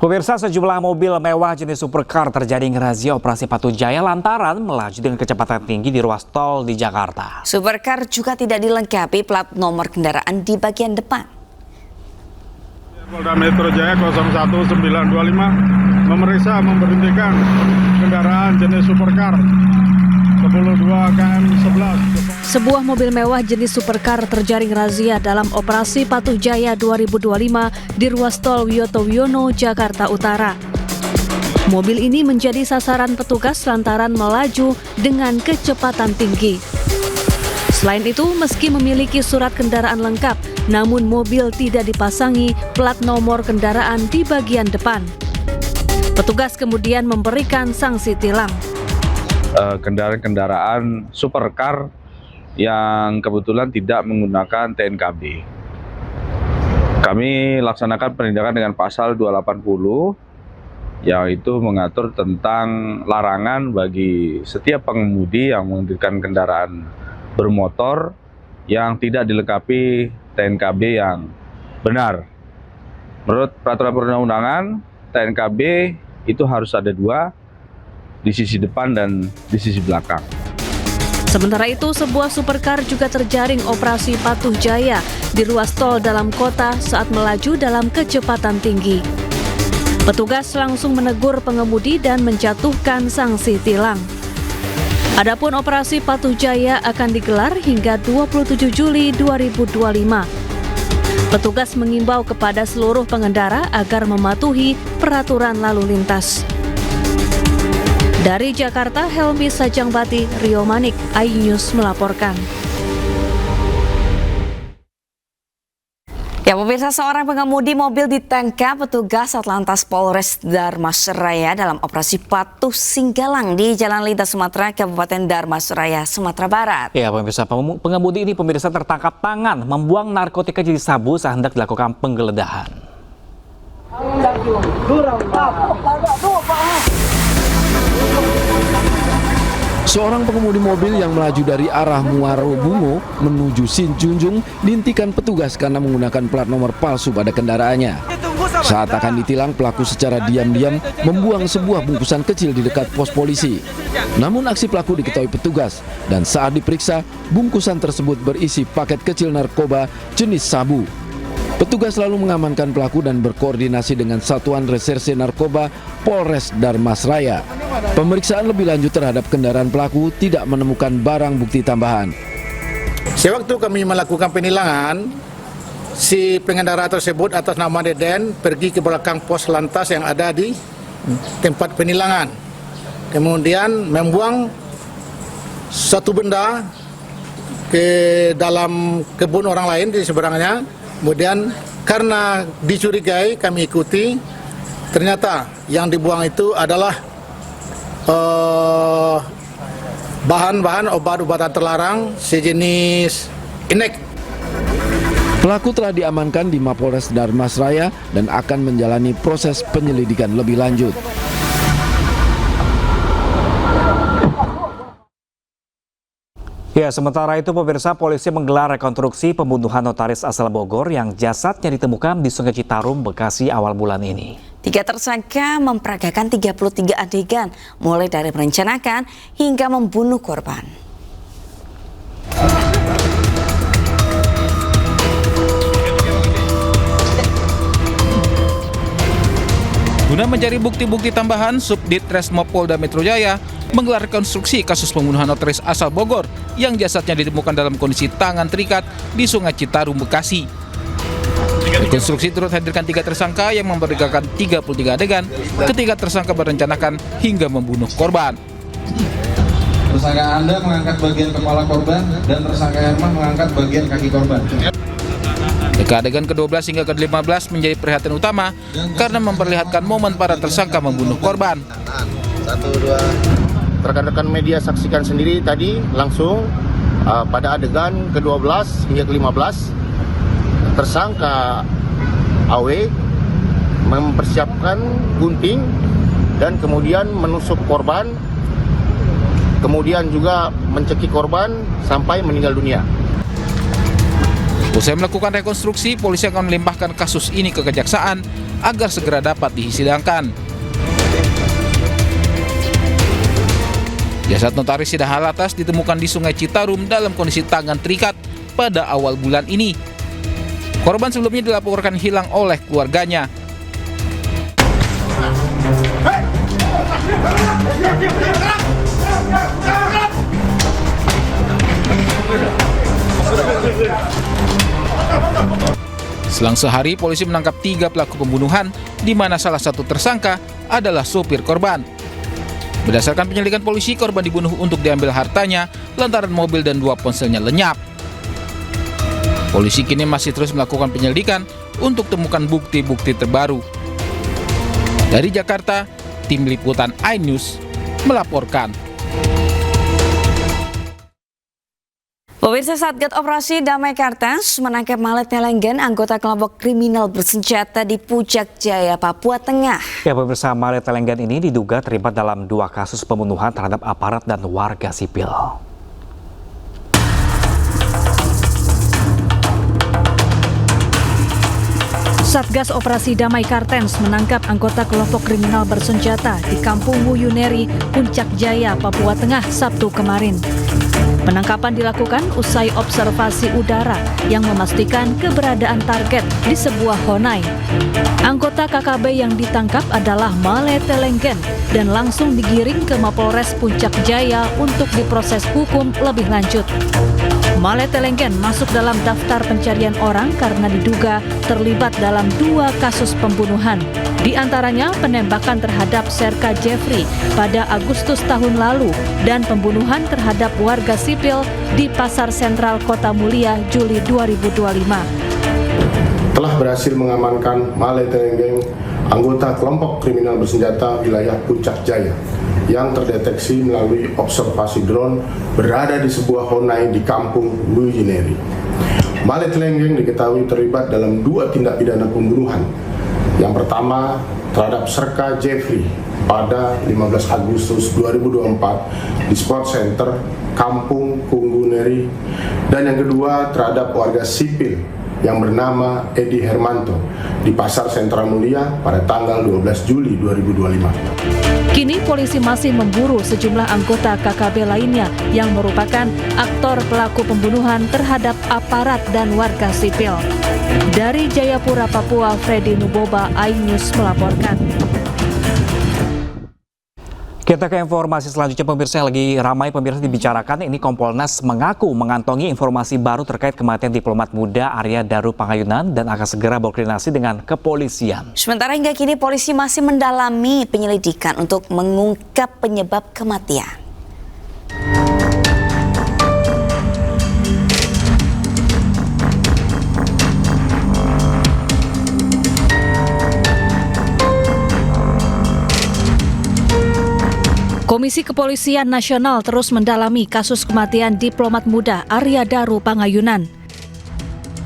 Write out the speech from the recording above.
Pemirsa, sejumlah mobil mewah jenis supercar terjadi razia operasi Patuh Jaya lantaran melaju dengan kecepatan tinggi di ruas tol di Jakarta. Supercar juga tidak dilengkapi plat nomor kendaraan di bagian depan. Polda Metro Jaya 01925 memeriksa memberhentikan kendaraan jenis supercar 102 KM 11. Sebuah mobil mewah jenis supercar terjaring razia dalam operasi Patuh Jaya 2025 di ruas tol Wiyoto Wiono, Jakarta Utara. Mobil ini menjadi sasaran petugas lantaran melaju dengan kecepatan tinggi. Selain itu, meski memiliki surat kendaraan lengkap, namun mobil tidak dipasangi plat nomor kendaraan di bagian depan. Petugas kemudian memberikan sanksi tilang. Kendaraan supercar yang kebetulan tidak menggunakan TNKB. Kami laksanakan penindakan dengan pasal 280, yaitu mengatur tentang larangan bagi setiap pengemudi yang mengemudikan kendaraan bermotor yang tidak dilengkapi TNKB yang benar. Menurut peraturan perundang-undangan, TNKB itu harus ada 2, di sisi depan dan di sisi belakang. Sementara itu, sebuah supercar juga terjaring operasi Patuh Jaya di ruas tol dalam kota saat melaju dalam kecepatan tinggi. Petugas langsung menegur pengemudi dan menjatuhkan sanksi tilang. Adapun operasi Patuh Jaya akan digelar hingga 27 Juli 2025. Petugas mengimbau kepada seluruh pengendara agar mematuhi peraturan lalu lintas. Dari Jakarta, Helmi Sajangbati, Rio Manik, iNews melaporkan. Ya, pemirsa, seorang pengemudi mobil ditangkap petugas Satlantas Polres Darmasraya dalam operasi Patuh Singgalang di Jalan Lintas Sumatera, Kabupaten Darmasraya, Sumatera Barat. Ya, pemirsa, pengemudi ini tertangkap tangan membuang narkotika jenis sabu saat hendak dilakukan penggeledahan. Seorang pengemudi mobil yang melaju dari arah Muaro Bungo menuju Sinjunjung dihentikan petugas karena menggunakan plat nomor palsu pada kendaraannya. Saat akan ditilang, pelaku secara diam-diam membuang sebuah bungkusan kecil di dekat pos polisi. Namun aksi pelaku diketahui petugas dan saat diperiksa, bungkusan tersebut berisi paket kecil narkoba jenis sabu. Petugas lalu mengamankan pelaku dan berkoordinasi dengan Satuan Reserse Narkoba Polres Darmasraya. Pemeriksaan lebih lanjut terhadap kendaraan pelaku tidak menemukan barang bukti tambahan. Sewaktu kami melakukan penilangan, si pengendara tersebut atas nama Deden pergi ke belakang pos lantas yang ada di tempat penilangan. Kemudian membuang satu benda ke dalam kebun orang lain di seberangnya. Kemudian karena dicurigai kami ikuti, ternyata yang dibuang itu adalah bahan-bahan obat-obatan terlarang sejenis inek. Pelaku telah diamankan di Mapolres Darmasraya dan akan menjalani proses penyelidikan lebih lanjut. Ya, sementara itu pemirsa, polisi menggelar rekonstruksi pembunuhan notaris asal Bogor yang jasadnya ditemukan di Sungai Citarum, Bekasi awal bulan ini. 3 tersangka memperagakan 33 adegan, mulai dari merencanakan hingga membunuh korban. Guna mencari bukti-bukti tambahan, Subdit Resmo Polda Metro Jaya menggelar rekonstruksi kasus pembunuhan notaris asal Bogor yang jasadnya ditemukan dalam kondisi tangan terikat di Sungai Citarum, Bekasi. Rekonstruksi turut hadirkan 3 tersangka yang memperagakan 33 adegan. Ketiga tersangka berencanakan hingga membunuh korban. Tersangka Anda mengangkat bagian kepala korban dan tersangka Herman mengangkat bagian kaki korban. Adegan ke-12 hingga ke-15 menjadi perhatian utama karena memperlihatkan momen para tersangka membunuh korban. 1, 2. Rekan-rekan media saksikan sendiri tadi langsung pada adegan ke-12 hingga ke-15 tersangka AW mempersiapkan gunting dan kemudian menusuk korban, kemudian juga mencekik korban sampai meninggal dunia. Usai melakukan rekonstruksi, polisi akan melimpahkan kasus ini ke Kejaksaan agar segera dapat disidangkan. Jasad notaris Sidah Alatas ditemukan di Sungai Citarum dalam kondisi tangan terikat pada awal bulan ini. Korban sebelumnya dilaporkan hilang oleh keluarganya. Selang sehari, polisi menangkap 3 pelaku pembunuhan, di mana salah satu tersangka adalah sopir korban. Berdasarkan penyelidikan polisi, korban dibunuh untuk diambil hartanya lantaran mobil dan 2 ponselnya lenyap. Polisi kini masih terus melakukan penyelidikan untuk temukan bukti-bukti terbaru. Dari Jakarta, tim liputan iNews melaporkan. Pemirsa, Satgas Operasi Damai Kartens menangkap Male Telenggen, anggota kelompok kriminal bersenjata di Puncak Jaya, Papua Tengah. Ya, pemirsa, Male Telenggen ini diduga terlibat dalam 2 kasus pembunuhan terhadap aparat dan warga sipil. Satgas Operasi Damai Kartens menangkap anggota kelompok kriminal bersenjata di Kampung Wuyuneri, Puncak Jaya, Papua Tengah, Sabtu kemarin. Penangkapan dilakukan usai observasi udara yang memastikan keberadaan target di sebuah honai. Anggota KKB yang ditangkap adalah Male Telenggen dan langsung digiring ke Mapolres Puncak Jaya untuk diproses hukum lebih lanjut. Male Telenggen masuk dalam daftar pencarian orang karena diduga terlibat dalam 2 kasus pembunuhan. Di antaranya penembakan terhadap Serka Jeffrey pada Agustus tahun lalu dan pembunuhan terhadap warga sipil di Pasar Sentral Kota Mulia Juli 2025. Telah berhasil mengamankan Male Telenggen, anggota kelompok kriminal bersenjata wilayah Puncak Jaya, yang terdeteksi melalui observasi drone berada di sebuah honai di Kampung Wuyuneri. Male Telenggen diketahui terlibat dalam 2 tindak pidana pembunuhan. Yang pertama terhadap Serka Jeffrey pada 15 Agustus 2024 di Sport Center Kampung Wuyuneri, dan yang kedua terhadap warga sipil yang bernama Edi Hermanto di Pasar Sentral Mulia pada tanggal 12 Juli 2025. Kini polisi masih memburu sejumlah anggota KKB lainnya yang merupakan aktor pelaku pembunuhan terhadap aparat dan warga sipil. Dari Jayapura, Papua, Freddy Nuboba, iNews melaporkan. Kita ke informasi selanjutnya, pemirsa. Yang lagi ramai pemirsa dibicarakan ini, Kompolnas mengaku mengantongi informasi baru terkait kematian diplomat muda Arya Daru Pangayunan dan akan segera berkoordinasi dengan kepolisian. Sementara hingga kini polisi masih mendalami penyelidikan untuk mengungkap penyebab kematian. Komisi Kepolisian Nasional terus mendalami kasus kematian diplomat muda Arya Daru Pangayunan.